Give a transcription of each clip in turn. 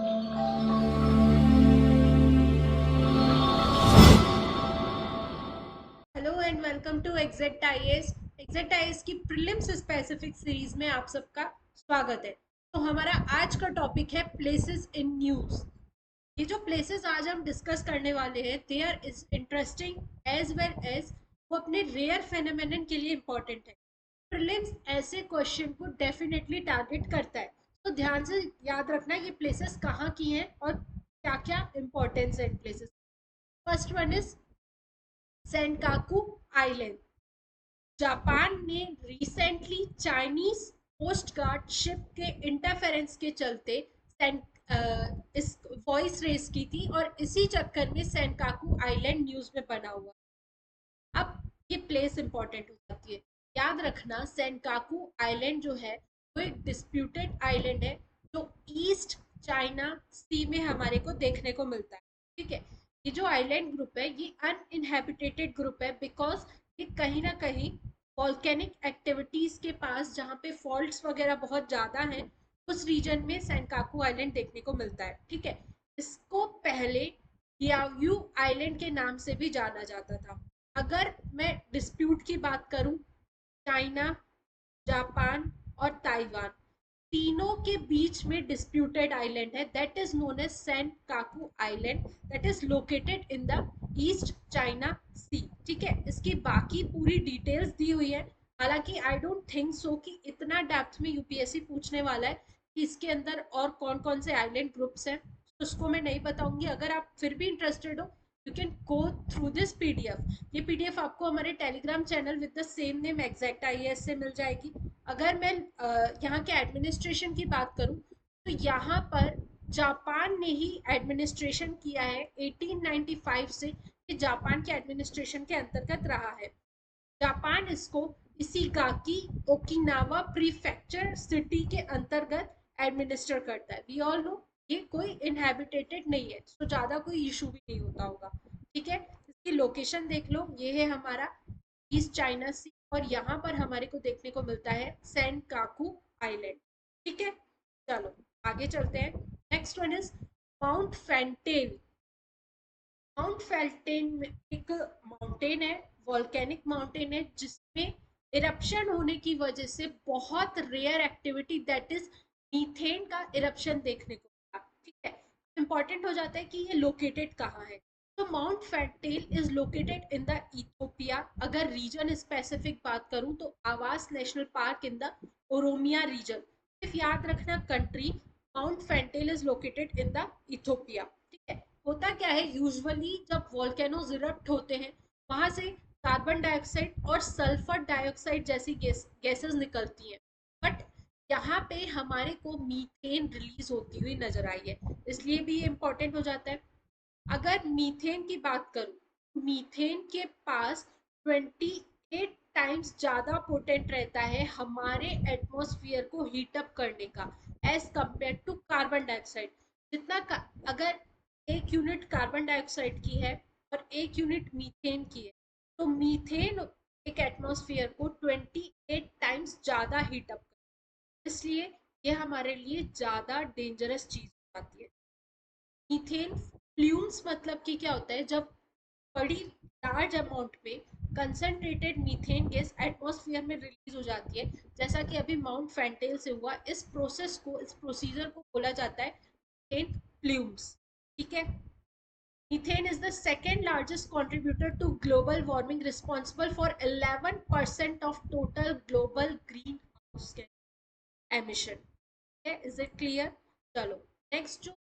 Hello and welcome to exact IAS. Exact IAS की prelims specific series में आप सबका स्वागत है। तो हमारा आज का टॉपिक है प्लेसेस इन न्यूज। ये जो प्लेसेस आज हम डिस्कस करने वाले हैं they are interesting as well as वो अपने रेयर फेनोमेनन के लिए इम्पोर्टेंट है। प्रीलिम्स ऐसे क्वेश्चन को डेफिनेटली टारगेट करता है, तो ध्यान से याद रखना ये प्लेसेस कहाँ की हैं और क्या क्या इम्पोर्टेंस है in places. First one is Senkaku island. Japan ने recently Chinese coast guard ship के इंटरफेरेंस के चलते इस वॉइस रेस की थी और इसी चक्कर में सेंकाकू आइलैंड न्यूज में बना हुआ। अब ये प्लेस इंपॉर्टेंट हो जाती है। याद रखना सेंकाकू आइलैंड जो है वो एक डिस्प्यूटेड आइलैंड है जो ईस्ट चाइना सी में हमारे को देखने को मिलता है। ठीक है, ये जो आइलैंड ग्रुप है ये अनइनहेबिटेटेड ग्रुप है बिकॉज ये कहीं ना कहीं वॉल्केनिक एक्टिविटीज के पास जहाँ पे फॉल्ट्स वगैरह बहुत ज़्यादा हैं उस रीजन में सेंकाकू आइलैंड देखने को मिलता है। ठीक है, इसको पहले याव्यू आइलैंड के नाम से भी जाना जाता था। अगर मैं डिस्प्यूट की बात करूं, चाइना, जापान और ताइवान तीनों के बीच में डिस्प्यूटेड आइलैंड है that is known as Senkaku island that is located in the East China Sea. ठीक है, इसकी बाकी पूरी डिटेल्स दी हुई है। हालांकि आई डोंट थिंक सो कि इतना डेप्थ में यूपीएससी पूछने वाला है कि इसके अंदर और कौन कौन से आइलैंड ग्रुप्स हैं, तो उसको मैं नहीं बताऊंगी। अगर आप फिर भी इंटरेस्टेड हो you can go through this PDF. ये पीडीएफ आपको हमारे Telegram channel with the same name exact IAS से मिल जाएगी। अगर मैं यहाँ के एडमिनिस्ट्रेशन की बात करूँ तो यहाँ पर जापान ने ही एडमिनिस्ट्रेशन किया है 1895 से, कि जापान के एडमिनिस्ट्रेशन के अंतर्गत रहा है। जापान इसको इशिगाकी ओकिनावा प्रीफेक्चर सिटी के अंतर्गत एडमिनिस्टर करता है। वी ऑल नो ये कोई इनहेबिटेटेड नहीं है, तो ज्यादा कोई इशू भी नहीं होता होगा। ठीक है, इसकी लोकेशन देख लो, ये है हमारा ईस्ट चाइना सी और यहाँ पर हमारे को देखने को मिलता है सेनकाकू आइलैंड। ठीक है, चलो आगे चलते हैं। Next one is Mount Fentale. Mount Fentale एक माउंटेन है, वॉल्केनिक माउंटेन है जिसमें इरप्शन होने की वजह से बहुत rare activity that is methane का इरप्शन देखने को मिला। ठीक है, इंपॉर्टेंट हो जाता है कि ये लोकेटेड कहाँ है। तो Mount Fentale is located in the Ethiopia. अगर रीजन स्पेसिफिक बात करूं तो Awash National Park in the Oromia region. सिर्फ याद रखना country, Mount Fentale is located in the Ethiopia. ठीक है, होता क्या है यूजुअली जब वॉल्केनोज इरप्ट होते हैं वहां से कार्बन डाइऑक्साइड और सल्फर डाइऑक्साइड जैसी गैसेस निकलती हैं, बट यहाँ पे हमारे को मीथेन रिलीज होती हुई नजर आई है, इसलिए भी ये इंपॉर्टेंट हो जाता है। अगर मीथेन की बात करूं, मीथेन के पास 28 टाइम्स ज्यादा पोटेंट रहता है हमारे एटमॉस्फेयर को हीटअप करने का as compared to carbon dioxide. अगर 1 यूनिट कार्बन डाइऑक्साइड की है और 1 यूनिट मीथेन की है, तो मीथेन एक एटमॉस्फेयर को 28 टाइम्स ज्यादा हीटअप कर, इसलिए ये हमारे लिए ज्यादा डेंजरस चीज हो जाती है। मीथेन फ्लूम्स मतलब कि क्या होता है, जब बड़ी लार्ज अमाउंट में कंसंट्रेटेड मीथेन गैस एटमॉस्फेयर में रिलीज हो जाती है, जैसा कि अभी माउंट फैंटेल से हुआ, इस प्रोसेस को, इस प्रोसीजर को बोला जाता है मीथेन फ्लूम्स। ठीक है, methane is the second largest contributor to global warming, responsible for 11% of total global greenhouse gas emission. है, इज इट क्लियर? चलो नेक्स्ट जो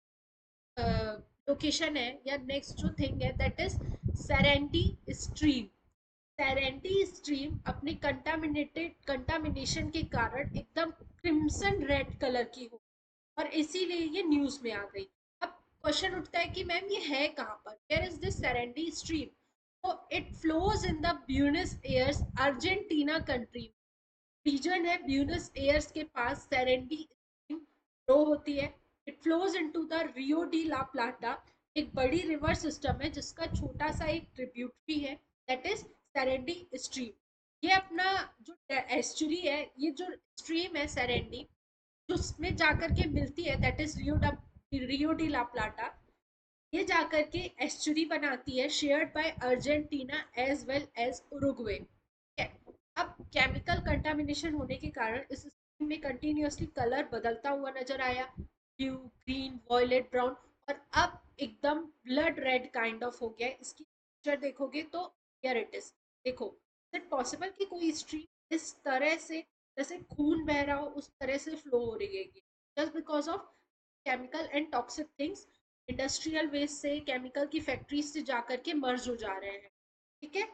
लोकेशन है या नेक्स्ट जो थिंग है दैट इज सेरेंटी स्ट्रीम। सेरेंटी स्ट्रीम अपनी कंटामिनेशन के कारण एकदम क्रिम्सन रेड कलर की हो और इसीलिए ये न्यूज में आ गई। अब क्वेश्चन उठता है कि मैम ये है कहाँ पर, where is this Sarandi stream? तो it flows in the Buenos Aires Argentina country. Region है ब्यूनस एयर्स के पास सेरेंडी स्ट्रीम फ्लो होती है। It flows into the Rio de la Plata, एक बड़ी रिवर सिस्टम है जिसका छोटा सा एक ट्रिब्यूटरी है दैट इज सेरेंडी स्ट्रीम। ये अपना जो एस्चुरी है, ये जो स्ट्रीम है सेरेंडी, जो उसमें जाकर के मिलती है that is Rio Rio de la Plata, ये जाकर के एस्चुरी बनाती है shared by Argentina as well as Uruguay. ठीक है। अब केमिकल कंटामिनेशन होने के कारण इस स्ट्रीम में कंटिन्यूअसली कलर बदलता हुआ नजर आया, ब्लू, ग्रीन, वॉयलेट, ब्राउन, और अब एकदम ब्लड रेड काइंड ऑफ हो गया है। इसकी पिक्चर देखोगे तो हियर इट इज। देखो, इज इट पॉसिबल कि कोई स्ट्रीम इस तरह से, जैसे खून बह रहा हो उस तरह से फ्लो हो रही है, just because of chemical and toxic things, industrial waste से, केमिकल की फैक्ट्रीज से जाकर के मर्ज हो जा रहे हैं। ठीक है।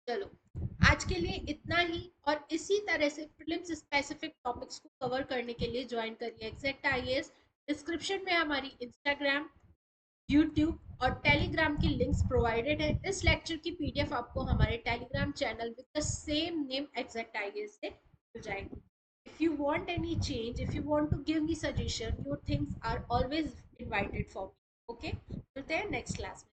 चलो, आज के लिए इतना ही, और इसी तरह से प्रीलिम्स स्पेसिफिक टॉपिक्स को कवर करने के लिए ज्वाइन करिए एग्जैक्ट आईएएस। डिस्क्रिप्शन में हमारी इंस्टाग्राम, यूट्यूब और टेलीग्राम की लिंक्स प्रोवाइडेड है। इस लेक्चर की पीडीएफ आपको हमारे Telegram channel with the same name exact IAS से मिल जाएगी। If you want any change, if you want to give me suggestion, your things are always invited for me. Okay, मिलते हैं next class में।